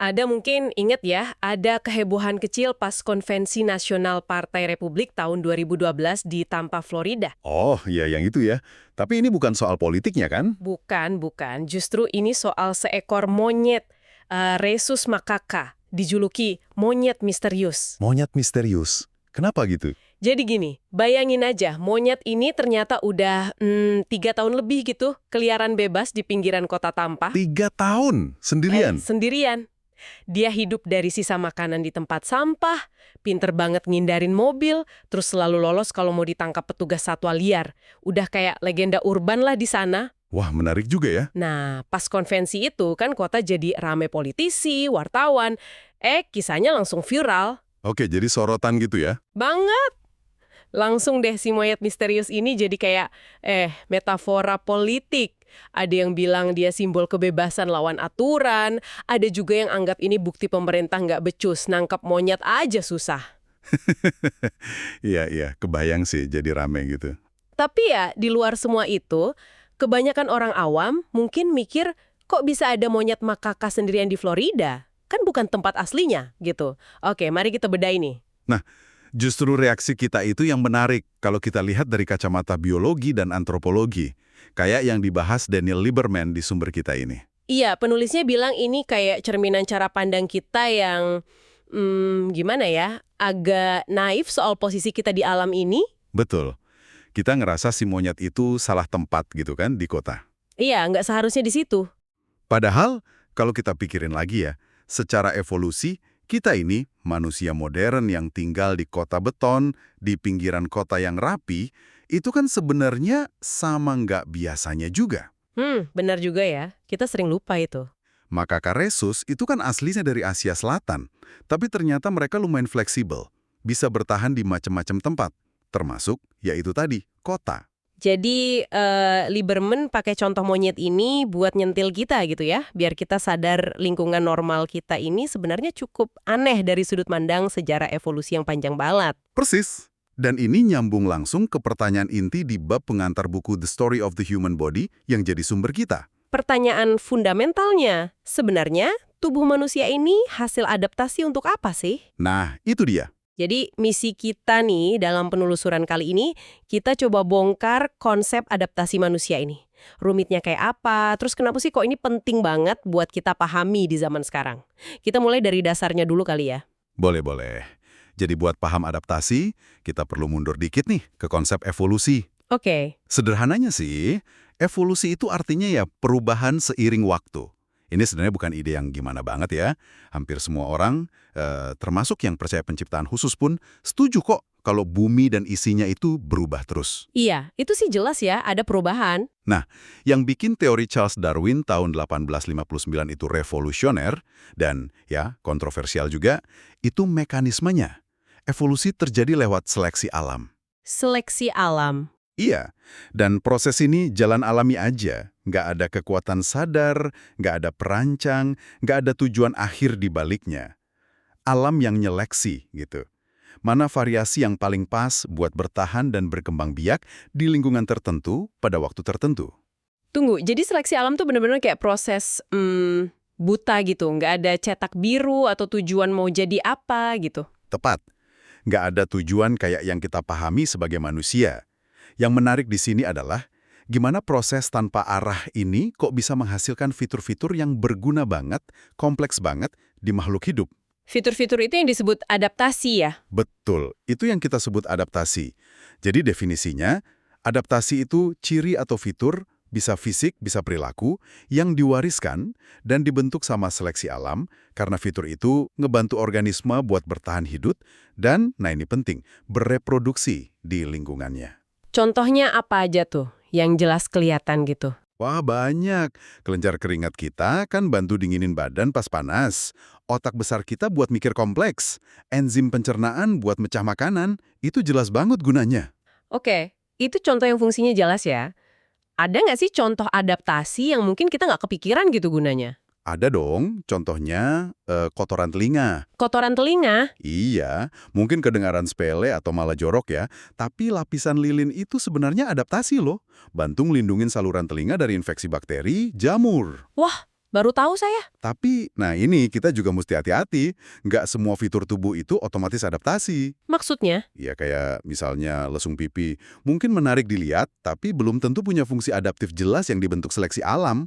Ada mungkin ingat ya, ada kehebohan kecil pas Konvensi Nasional Partai Republik tahun 2012 di Tampa, Florida. Oh, ya yang itu ya. Tapi ini bukan soal politiknya kan? Bukan. Justru ini soal seekor monyet, Rhesus macaca, dijuluki monyet misterius. Monyet misterius. Kenapa gitu? Jadi gini, bayangin aja, monyet ini ternyata udah 3 tahun lebih gitu, keliaran bebas di pinggiran kota Tampa. 3 tahun sendirian. Sendirian. Dia hidup dari sisa makanan di tempat sampah, pinter banget ngindarin mobil, terus selalu lolos kalau mau ditangkap petugas satwa liar. Udah kayak legenda urban lah di sana. Wah, menarik juga ya. Nah, pas konvensi itu kan kota jadi rame politisi, wartawan. Kisahnya langsung viral. Oke, jadi sorotan gitu ya. Banget! Langsung deh si monyet misterius ini jadi kayak, metafora politik. Ada yang bilang dia simbol kebebasan lawan aturan, ada juga yang anggap ini bukti pemerintah nggak becus, nangkap monyet aja susah. Iya, kebayang sih jadi rame gitu. Tapi ya, di luar semua itu, kebanyakan orang awam mungkin mikir, kok bisa ada monyet makaka sendirian di Florida? Kan bukan tempat aslinya, gitu. Oke, mari kita bedah ini. Nah, justru reaksi kita itu yang menarik kalau kita lihat dari kacamata biologi dan antropologi. Kayak yang dibahas Daniel Lieberman di sumber kita ini. Iya, penulisnya bilang ini kayak cerminan cara pandang kita yang, gimana ya, agak naif soal posisi kita di alam ini. Betul. Kita ngerasa si monyet itu salah tempat gitu kan di kota. Iya, nggak seharusnya di situ. Padahal, kalau kita pikirin lagi ya, secara evolusi, kita ini manusia modern yang tinggal di kota beton, di pinggiran kota yang rapi, itu kan sebenarnya sama nggak biasanya juga. Benar juga ya. Kita sering lupa itu. Macaca rhesus itu kan aslinya dari Asia Selatan, tapi ternyata mereka lumayan fleksibel, bisa bertahan di macam-macam tempat, termasuk yaitu tadi, kota. Jadi, Lieberman pakai contoh monyet ini buat nyentil kita gitu ya, biar kita sadar lingkungan normal kita ini sebenarnya cukup aneh dari sudut pandang sejarah evolusi yang panjang banget. Persis. Dan ini nyambung langsung ke pertanyaan inti di bab pengantar buku The Story of the Human Body yang jadi sumber kita. Pertanyaan fundamentalnya, sebenarnya tubuh manusia ini hasil adaptasi untuk apa sih? Nah, itu dia. Jadi misi kita nih dalam penelusuran kali ini, kita coba bongkar konsep adaptasi manusia ini. Rumitnya kayak apa, terus kenapa sih kok ini penting banget buat kita pahami di zaman sekarang? Kita mulai dari dasarnya dulu kali ya. Boleh. Jadi buat paham adaptasi, kita perlu mundur dikit nih ke konsep evolusi. Oke. Sederhananya sih, evolusi itu artinya ya perubahan seiring waktu. Ini sebenarnya bukan ide yang gimana banget ya. Hampir semua orang, termasuk yang percaya penciptaan khusus pun, setuju kok kalau bumi dan isinya itu berubah terus. Iya, itu sih jelas ya, ada perubahan. Nah, yang bikin teori Charles Darwin tahun 1859 itu revolusioner, dan ya kontroversial juga, itu mekanismenya. Evolusi terjadi lewat seleksi alam. Seleksi alam. Iya, dan proses ini jalan alami aja. Nggak ada kekuatan sadar, nggak ada perancang, nggak ada tujuan akhir di baliknya. Alam yang nyeleksi gitu. Mana variasi yang paling pas buat bertahan dan berkembang biak di lingkungan tertentu pada waktu tertentu. Tunggu, jadi seleksi alam tuh bener-bener kayak proses buta gitu, nggak ada cetak biru atau tujuan mau jadi apa gitu. Tepat. Nggak ada tujuan kayak yang kita pahami sebagai manusia. Yang menarik di sini adalah gimana proses tanpa arah ini kok bisa menghasilkan fitur-fitur yang berguna banget, kompleks banget di makhluk hidup. Fitur-fitur itu yang disebut adaptasi ya? Betul, itu yang kita sebut adaptasi. Jadi definisinya, adaptasi itu ciri atau fitur, bisa fisik, bisa perilaku, yang diwariskan dan dibentuk sama seleksi alam karena fitur itu ngebantu organisme buat bertahan hidup dan, nah ini penting, bereproduksi di lingkungannya. Contohnya apa aja tuh yang jelas kelihatan gitu? Wah banyak. Kelenjar keringat kita kan bantu dinginin badan pas panas. Otak besar kita buat mikir kompleks. Enzim pencernaan buat mecah makanan. Itu jelas banget gunanya. Oke, itu contoh yang fungsinya jelas ya. Ada nggak sih contoh adaptasi yang mungkin kita nggak kepikiran gitu gunanya? Ada dong, contohnya kotoran telinga. Kotoran telinga? Iya, mungkin kedengaran sepele atau malah jorok ya, tapi lapisan lilin itu sebenarnya adaptasi loh. Bantu ngelindungin saluran telinga dari infeksi bakteri, jamur. Wah, Baru tahu saya. Tapi, nah ini kita juga mesti hati-hati. Nggak semua fitur tubuh itu otomatis adaptasi. Maksudnya? Ya kayak misalnya lesung pipi. Mungkin menarik dilihat, tapi belum tentu punya fungsi adaptif jelas yang dibentuk seleksi alam.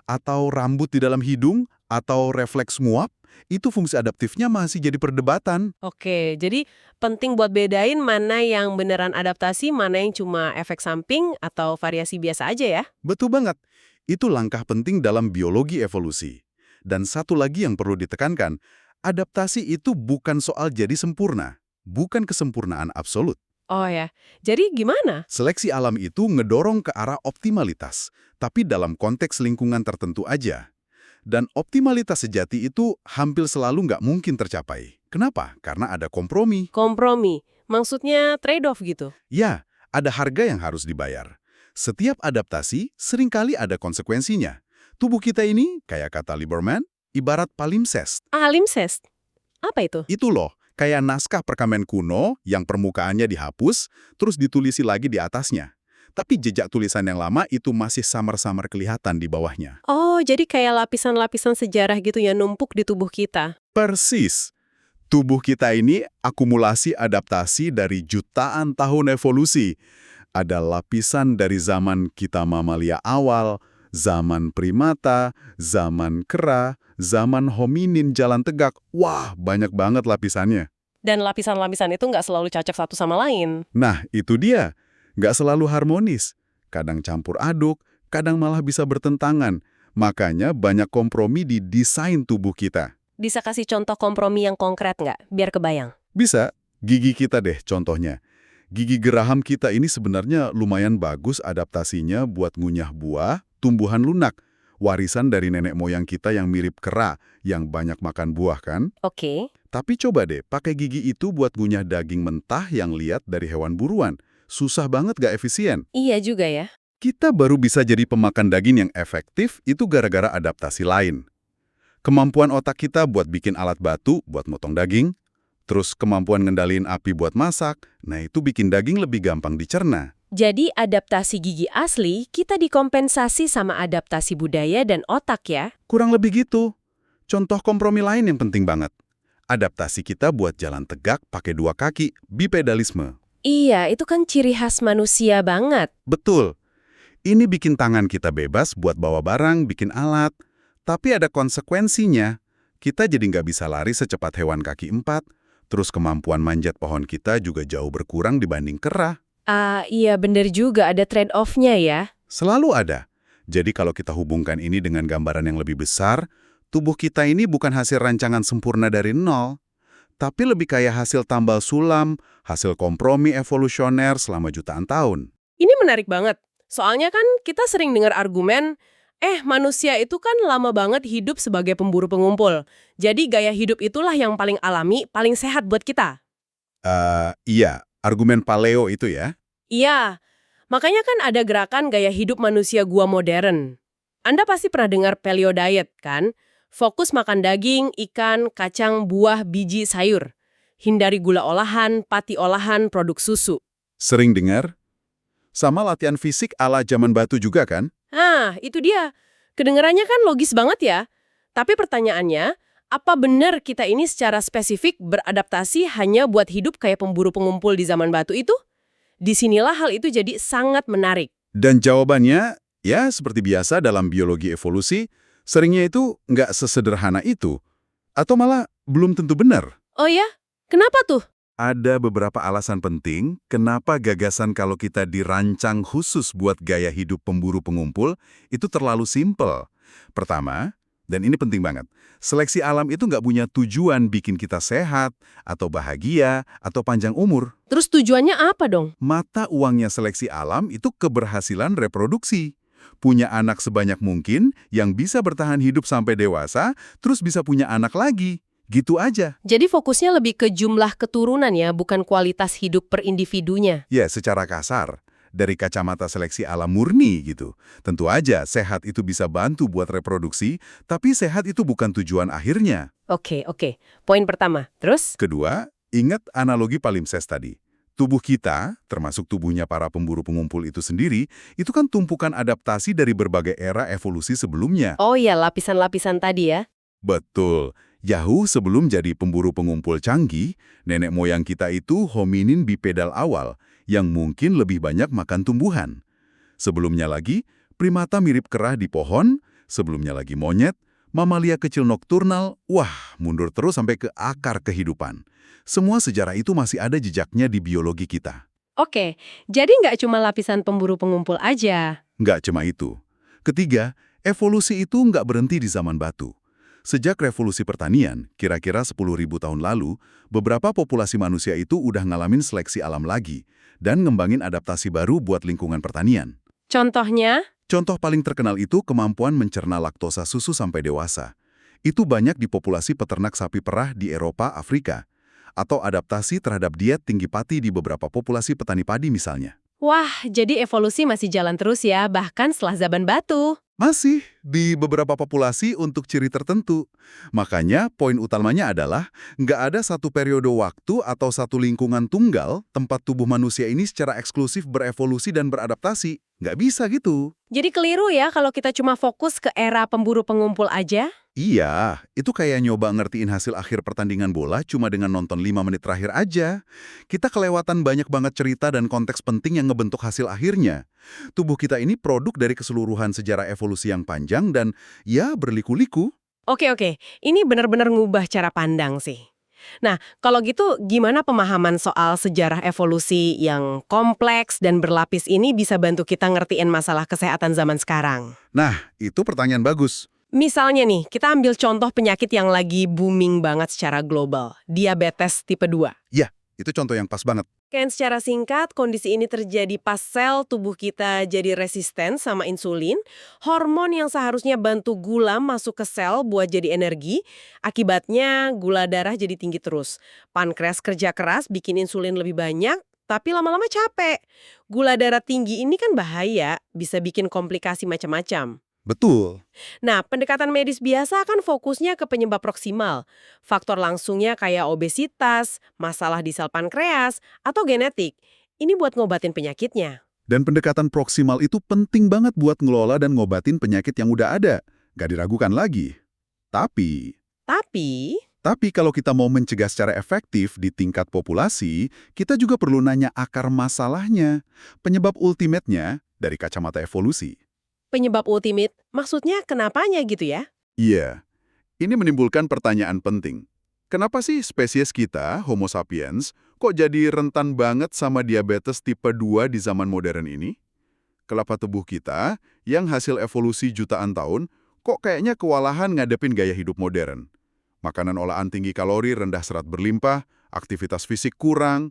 Atau rambut di dalam hidung, atau refleks nguap, itu fungsi adaptifnya masih jadi perdebatan. Oke, jadi penting buat bedain mana yang beneran adaptasi, mana yang cuma efek samping atau variasi biasa aja ya. Betul banget. Itu langkah penting dalam biologi evolusi. Dan satu lagi yang perlu ditekankan, adaptasi itu bukan soal jadi sempurna, bukan kesempurnaan absolut. Oh ya, jadi gimana? Seleksi alam itu ngedorong ke arah optimalitas, tapi dalam konteks lingkungan tertentu aja. Dan optimalitas sejati itu hampir selalu nggak mungkin tercapai. Kenapa? Karena ada kompromi. Kompromi, maksudnya trade-off gitu. Ya, ada harga yang harus dibayar. Setiap adaptasi seringkali ada konsekuensinya. Tubuh kita ini, kayak kata Lieberman, ibarat palimpsest. Palimpsest, apa itu? Itu loh, kayak naskah perkamen kuno yang permukaannya dihapus, terus ditulisi lagi di atasnya. Tapi jejak tulisan yang lama itu masih samar-samar kelihatan di bawahnya. Oh, jadi kayak lapisan-lapisan sejarah gitu ya numpuk di tubuh kita. Persis. Tubuh kita ini akumulasi adaptasi dari jutaan tahun evolusi. Ada lapisan dari zaman kita mamalia awal, zaman primata, zaman kera, zaman hominin jalan tegak. Wah, banyak banget lapisannya. Dan lapisan-lapisan itu nggak selalu cocok satu sama lain. Nah, itu dia. Nggak selalu harmonis. Kadang campur aduk, kadang malah bisa bertentangan. Makanya banyak kompromi di desain tubuh kita. Bisa kasih contoh kompromi yang konkret nggak? Biar kebayang. Bisa, gigi kita deh contohnya. Gigi geraham kita ini sebenarnya lumayan bagus adaptasinya buat ngunyah buah, tumbuhan lunak. Warisan dari nenek moyang kita yang mirip kera, yang banyak makan buah kan? Oke. Tapi coba deh, pakai gigi itu buat ngunyah daging mentah yang lihat dari hewan buruan. Susah banget gak efisien. Iya juga ya. Kita baru bisa jadi pemakan daging yang efektif itu gara-gara adaptasi lain. Kemampuan otak kita buat bikin alat batu buat motong daging, terus kemampuan ngendaliin api buat masak, nah itu bikin daging lebih gampang dicerna. Jadi adaptasi gigi asli kita dikompensasi sama adaptasi budaya dan otak ya. Kurang lebih gitu. Contoh kompromi lain yang penting banget. Adaptasi kita buat jalan tegak pakai dua kaki, bipedalisme. Iya, itu kan ciri khas manusia banget. Betul. Ini bikin tangan kita bebas buat bawa barang, bikin alat. Tapi ada konsekuensinya. Kita jadi nggak bisa lari secepat hewan kaki empat, terus kemampuan manjat pohon kita juga jauh berkurang dibanding kera. Iya bener juga ada trade-off-nya ya. Selalu ada. Jadi kalau kita hubungkan ini dengan gambaran yang lebih besar, tubuh kita ini bukan hasil rancangan sempurna dari nol, tapi lebih kayak hasil tambal sulam, hasil kompromi evolusioner selama jutaan tahun. Ini menarik banget. Soalnya kan kita sering dengar argumen, manusia itu kan lama banget hidup sebagai pemburu pengumpul. Jadi gaya hidup itulah yang paling alami, paling sehat buat kita. Iya, argumen paleo itu ya. Iya, makanya kan ada gerakan gaya hidup manusia gua modern. Anda pasti pernah dengar paleo diet kan? Fokus makan daging, ikan, kacang, buah, biji, sayur. Hindari gula olahan, pati olahan, produk susu. Sering dengar? Sama latihan fisik ala zaman batu juga kan? Itu dia. Kedengarannya kan logis banget ya. Tapi pertanyaannya, apa benar kita ini secara spesifik beradaptasi hanya buat hidup kayak pemburu pengumpul di zaman batu itu? Disinilah hal itu jadi sangat menarik. Dan jawabannya, ya seperti biasa dalam biologi evolusi, seringnya itu nggak sesederhana itu. Atau malah belum tentu benar. Oh ya? Kenapa tuh? Ada beberapa alasan penting kenapa gagasan kalau kita dirancang khusus buat gaya hidup pemburu pengumpul itu terlalu simpel. Pertama, dan ini penting banget, seleksi alam itu nggak punya tujuan bikin kita sehat, atau bahagia, atau panjang umur. Terus tujuannya apa dong? Mata uangnya seleksi alam itu keberhasilan reproduksi. Punya anak sebanyak mungkin yang bisa bertahan hidup sampai dewasa, terus bisa punya anak lagi. Gitu aja. Jadi fokusnya lebih ke jumlah keturunan ya, bukan kualitas hidup per individunya. Ya, secara kasar. Dari kacamata seleksi alam murni gitu. Tentu aja sehat itu bisa bantu buat reproduksi, tapi sehat itu bukan tujuan akhirnya. Oke. Poin pertama. Terus? Kedua, ingat analogi palimpsest tadi. Tubuh kita, termasuk tubuhnya para pemburu pengumpul itu sendiri, itu kan tumpukan adaptasi dari berbagai era evolusi sebelumnya. Oh iya, lapisan-lapisan tadi ya. Betul. Jauh sebelum jadi pemburu pengumpul canggih, nenek moyang kita itu hominin bipedal awal yang mungkin lebih banyak makan tumbuhan. Sebelumnya lagi, primata mirip kerah di pohon, sebelumnya lagi monyet, mamalia kecil nokturnal, wah, mundur terus sampai ke akar kehidupan. Semua sejarah itu masih ada jejaknya di biologi kita. Oke, jadi nggak cuma lapisan pemburu pengumpul aja. Nggak cuma itu. Ketiga, evolusi itu nggak berhenti di zaman batu. Sejak revolusi pertanian, kira-kira 10.000 tahun lalu, beberapa populasi manusia itu udah ngalamin seleksi alam lagi dan ngembangin adaptasi baru buat lingkungan pertanian. Contohnya? Contoh paling terkenal itu kemampuan mencerna laktosa susu sampai dewasa. Itu banyak di populasi peternak sapi perah di Eropa, Afrika. Atau adaptasi terhadap diet tinggi pati di beberapa populasi petani padi misalnya. Wah, jadi evolusi masih jalan terus ya, bahkan setelah zaman batu. Masih di beberapa populasi untuk ciri tertentu. Makanya poin utamanya adalah nggak ada satu periode waktu atau satu lingkungan tunggal tempat tubuh manusia ini secara eksklusif berevolusi dan beradaptasi. Nggak bisa gitu. Jadi keliru ya kalau kita cuma fokus ke era pemburu pengumpul aja? Iya, itu kayak nyoba ngertiin hasil akhir pertandingan bola cuma dengan nonton 5 menit terakhir aja. Kita kelewatan banyak banget cerita dan konteks penting yang ngebentuk hasil akhirnya. Tubuh kita ini produk dari keseluruhan sejarah evolusi yang panjang dan ya berliku-liku. Oke, ini benar-benar ngubah cara pandang sih. Nah, kalau gitu gimana pemahaman soal sejarah evolusi yang kompleks dan berlapis ini bisa bantu kita ngertiin masalah kesehatan zaman sekarang? Nah, itu pertanyaan bagus. Misalnya nih, kita ambil contoh penyakit yang lagi booming banget secara global, diabetes tipe 2. Ya, itu contoh yang pas banget. Kan secara singkat, kondisi ini terjadi pas sel tubuh kita jadi resisten sama insulin, hormon yang seharusnya bantu gula masuk ke sel buat jadi energi, akibatnya gula darah jadi tinggi terus. Pankreas kerja keras bikin insulin lebih banyak, tapi lama-lama capek. Gula darah tinggi ini kan bahaya, bisa bikin komplikasi macam-macam. Betul. Nah, pendekatan medis biasa kan fokusnya ke penyebab proksimal. Faktor langsungnya kayak obesitas, masalah di sel pankreas, atau genetik. Ini buat ngobatin penyakitnya. Dan pendekatan proksimal itu penting banget buat ngelola dan ngobatin penyakit yang udah ada. Gak diragukan lagi. Tapi kalau kita mau mencegah secara efektif di tingkat populasi, kita juga perlu nanya akar masalahnya. Penyebab ultimate-nya dari kacamata evolusi. Penyebab ultimate, maksudnya kenapanya gitu ya? Iya, ini menimbulkan pertanyaan penting. Kenapa sih spesies kita, Homo sapiens, kok jadi rentan banget sama diabetes tipe 2 di zaman modern ini? Kelapa tubuh kita, yang hasil evolusi jutaan tahun, kok kayaknya kewalahan ngadepin gaya hidup modern? Makanan olahan tinggi kalori, rendah serat berlimpah, aktivitas fisik kurang.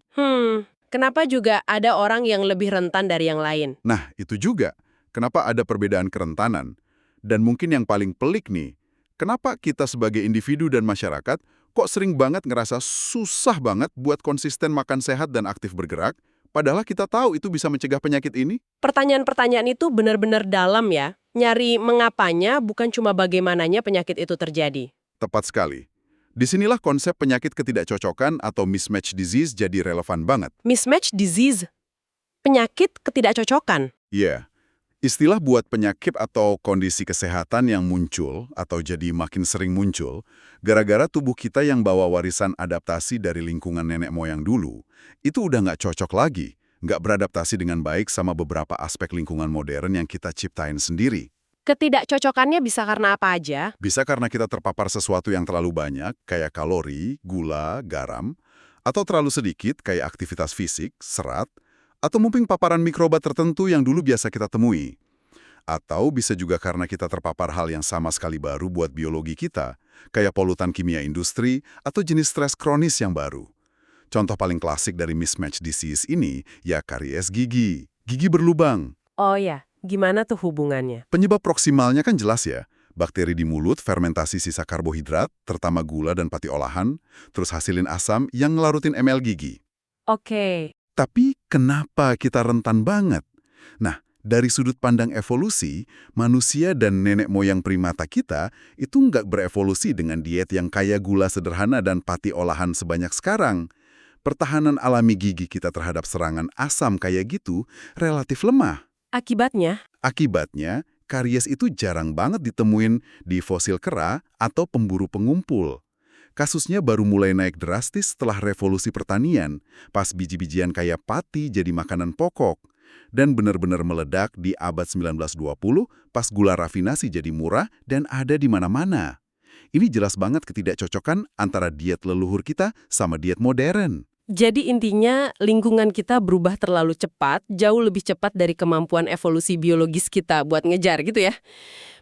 Kenapa juga ada orang yang lebih rentan dari yang lain? Nah, itu juga. Kenapa ada perbedaan kerentanan? Dan mungkin yang paling pelik nih, kenapa kita sebagai individu dan masyarakat kok sering banget ngerasa susah banget buat konsisten makan sehat dan aktif bergerak, padahal kita tahu itu bisa mencegah penyakit ini? Pertanyaan-pertanyaan itu benar-benar dalam ya. Nyari mengapanya bukan cuma bagaimananya penyakit itu terjadi. Tepat sekali. Disinilah konsep penyakit ketidakcocokan atau mismatch disease jadi relevan banget. Mismatch disease, penyakit ketidakcocokan. Iya. Istilah buat penyakit atau kondisi kesehatan yang muncul atau jadi makin sering muncul gara-gara tubuh kita yang bawa warisan adaptasi dari lingkungan nenek moyang dulu, itu udah nggak cocok lagi, nggak beradaptasi dengan baik sama beberapa aspek lingkungan modern yang kita ciptain sendiri. Ketidakcocokannya bisa karena apa aja? Bisa karena kita terpapar sesuatu yang terlalu banyak, kayak kalori, gula, garam, atau terlalu sedikit, kayak aktivitas fisik, serat, atau mungkin paparan mikroba tertentu yang dulu biasa kita temui. Atau bisa juga karena kita terpapar hal yang sama sekali baru buat biologi kita, kayak polutan kimia industri atau jenis stres kronis yang baru. Contoh paling klasik dari mismatch disease ini, ya karies gigi. Gigi berlubang. Oh ya, gimana tuh hubungannya? Penyebab proksimalnya kan jelas ya. Bakteri di mulut fermentasi sisa karbohidrat, terutama gula dan pati olahan, terus hasilin asam yang ngelarutin emel gigi. Oke. Tapi kenapa kita rentan banget? Nah, dari sudut pandang evolusi, manusia dan nenek moyang primata kita itu nggak berevolusi dengan diet yang kaya gula sederhana dan pati olahan sebanyak sekarang. pertahanan alami gigi kita terhadap serangan asam kayak gitu relatif lemah. Akibatnya, Akibatnya, karies itu jarang banget ditemuin di fosil kera atau pemburu pengumpul. Kasusnya baru mulai naik drastis setelah revolusi pertanian, pas biji-bijian kayak pati jadi makanan pokok. Dan benar-benar meledak di abad 1920 pas gula rafinasi jadi murah dan ada di mana-mana. Ini jelas banget ketidakcocokan antara diet leluhur kita sama diet modern. jadi intinya lingkungan kita berubah terlalu cepat, jauh lebih cepat dari kemampuan evolusi biologis kita buat ngejar gitu ya.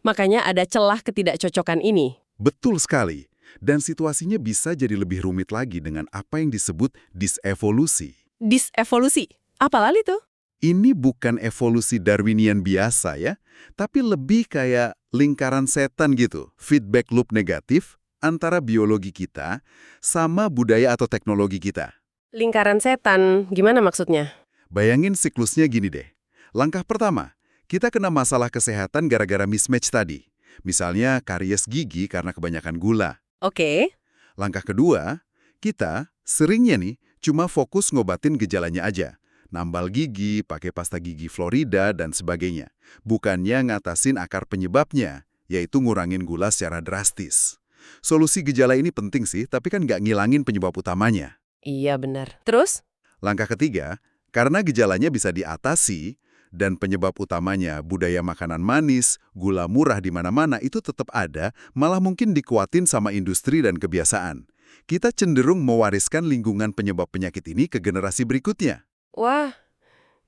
Makanya ada celah ketidakcocokan ini. Betul sekali. Dan situasinya bisa jadi lebih rumit lagi dengan apa yang disebut disevolusi. Disevolusi. Apa lali tuh? Ini bukan evolusi Darwinian biasa ya, tapi lebih kayak lingkaran setan gitu, feedback loop negatif antara biologi kita sama budaya atau teknologi kita. Lingkaran setan, gimana maksudnya? Bayangin siklusnya gini deh. Langkah pertama, kita kena masalah kesehatan gara-gara mismatch tadi. Misalnya karies gigi karena kebanyakan gula. Oke. Langkah kedua, kita seringnya nih cuma fokus ngobatin gejalanya aja. Nambal gigi, pakai pasta gigi Florida, dan sebagainya. Bukannya ngatasin akar penyebabnya, yaitu ngurangin gula secara drastis. Solusi gejala ini penting sih, tapi kan nggak ngilangin penyebab utamanya. Iya benar. Terus? Langkah ketiga, karena gejalanya bisa diatasi, dan penyebab utamanya budaya makanan manis, gula murah di mana-mana itu tetap ada, malah mungkin dikuatin sama industri dan kebiasaan. Kita cenderung mewariskan lingkungan penyebab penyakit ini ke generasi berikutnya. Wah,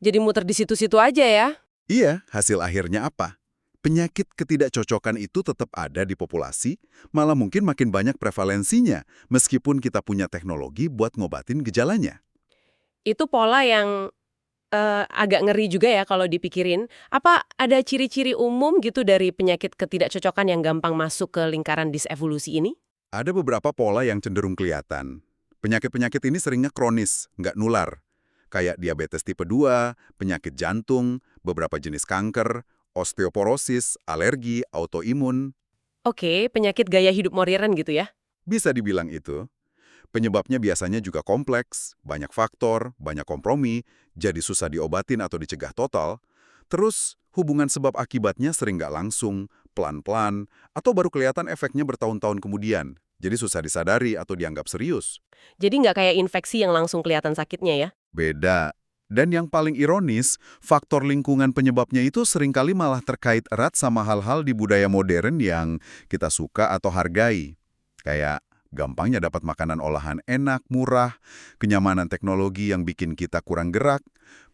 jadi muter di situ-situ aja ya? Iya, hasil akhirnya apa? Penyakit ketidakcocokan itu tetap ada di populasi, malah mungkin makin banyak prevalensinya, meskipun kita punya teknologi buat ngobatin gejalanya. Itu pola yang agak ngeri juga ya kalau dipikirin. Apa ada ciri-ciri umum gitu dari penyakit ketidakcocokan yang gampang masuk ke lingkaran disevolusi ini? Ada beberapa pola yang cenderung kelihatan. Penyakit-penyakit ini seringnya kronis, nggak nular. Kayak diabetes tipe 2, penyakit jantung, beberapa jenis kanker, osteoporosis, alergi, autoimun. Oke, penyakit gaya hidup modern gitu ya? Bisa dibilang itu. Penyebabnya biasanya juga kompleks, banyak faktor, banyak kompromi, jadi susah diobatin atau dicegah total. Terus, hubungan sebab akibatnya sering nggak langsung, pelan-pelan, atau baru kelihatan efeknya bertahun-tahun kemudian. Jadi susah disadari atau dianggap serius. Jadi nggak kayak infeksi yang langsung kelihatan sakitnya ya? Beda. Dan yang paling ironis, faktor lingkungan penyebabnya itu seringkali malah terkait erat sama hal-hal di budaya modern yang kita suka atau hargai. Kayak gampangnya dapat makanan olahan enak, murah, kenyamanan teknologi yang bikin kita kurang gerak,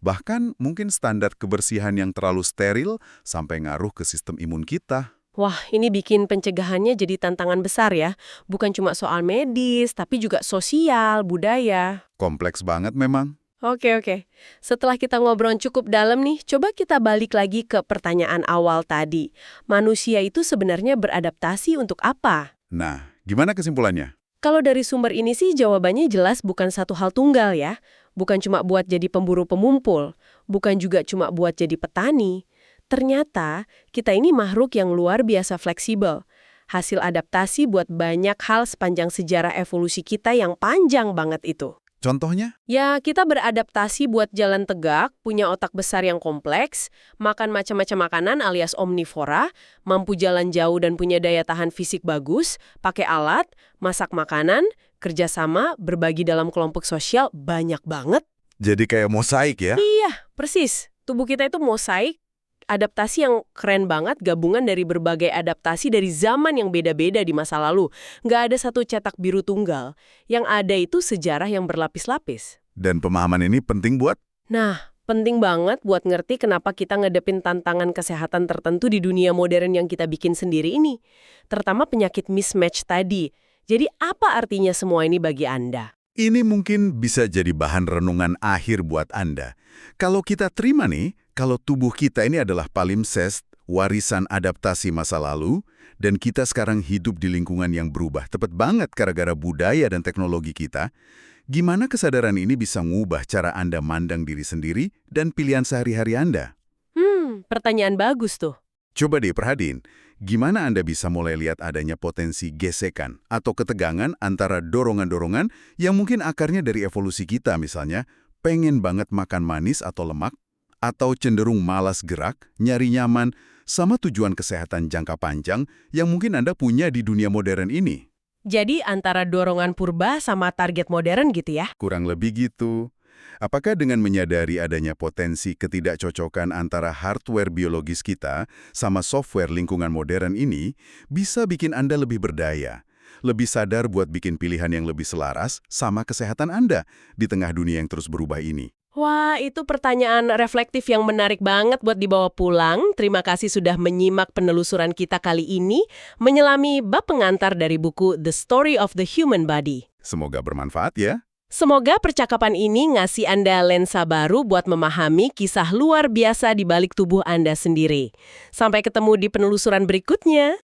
bahkan mungkin standar kebersihan yang terlalu steril sampai ngaruh ke sistem imun kita. Wah, ini bikin pencegahannya jadi tantangan besar ya. Bukan cuma soal medis, tapi juga sosial, budaya. Kompleks banget memang. Oke. Setelah kita ngobrol cukup dalam nih, coba kita balik lagi ke pertanyaan awal tadi. Manusia itu sebenarnya beradaptasi untuk apa? Nah, gimana kesimpulannya? Kalau dari sumber ini sih jawabannya jelas bukan satu hal tunggal ya. Bukan cuma buat jadi pemburu pemumpul, bukan juga cuma buat jadi petani. Ternyata kita ini makhluk yang luar biasa fleksibel. Hasil adaptasi buat banyak hal sepanjang sejarah evolusi kita yang panjang banget itu. Contohnya? Ya, kita beradaptasi buat jalan tegak, punya otak besar yang kompleks, makan macam-macam makanan alias omnivora, mampu jalan jauh dan punya daya tahan fisik bagus, pakai alat, masak makanan, kerjasama, berbagi dalam kelompok sosial, banyak banget. Jadi kayak mosaik ya? Iya, persis. Tubuh kita itu mosaik, adaptasi yang keren banget, gabungan dari berbagai adaptasi dari zaman yang beda-beda di masa lalu. Nggak ada satu cetak biru tunggal. Yang ada itu sejarah yang berlapis-lapis. Dan pemahaman ini penting buat? Nah, penting banget buat ngerti kenapa kita ngedepin tantangan kesehatan tertentu di dunia modern yang kita bikin sendiri ini. Terutama penyakit mismatch tadi. Jadi apa artinya semua ini bagi Anda? Ini mungkin bisa jadi bahan renungan akhir buat Anda. Kalau kita terima nih, kalau tubuh kita ini adalah palimpsest, warisan adaptasi masa lalu, dan kita sekarang hidup di lingkungan yang berubah tepat banget gara-gara budaya dan teknologi kita, gimana kesadaran ini bisa ngubah cara Anda mandang diri sendiri dan pilihan sehari-hari Anda? Pertanyaan bagus tuh. Coba deh perhatiin, Gimana Anda bisa mulai lihat adanya potensi gesekan atau ketegangan antara dorongan-dorongan yang mungkin akarnya dari evolusi kita misalnya, pengen banget makan manis atau lemak, atau cenderung malas gerak, nyari nyaman, sama tujuan kesehatan jangka panjang yang mungkin Anda punya di dunia modern ini. Jadi antara dorongan purba sama target modern gitu ya? Kurang lebih gitu. Apakah dengan menyadari adanya potensi ketidakcocokan antara hardware biologis kita sama software lingkungan modern ini, bisa bikin Anda lebih berdaya, lebih sadar buat bikin pilihan yang lebih selaras sama kesehatan Anda di tengah dunia yang terus berubah ini? Wah, itu pertanyaan reflektif yang menarik banget buat dibawa pulang. Terima kasih sudah menyimak penelusuran kita kali ini, menyelami bab pengantar dari buku The Story of the Human Body. Semoga bermanfaat ya. Semoga percakapan ini ngasih Anda lensa baru buat memahami kisah luar biasa di balik tubuh Anda sendiri. Sampai ketemu di penelusuran berikutnya.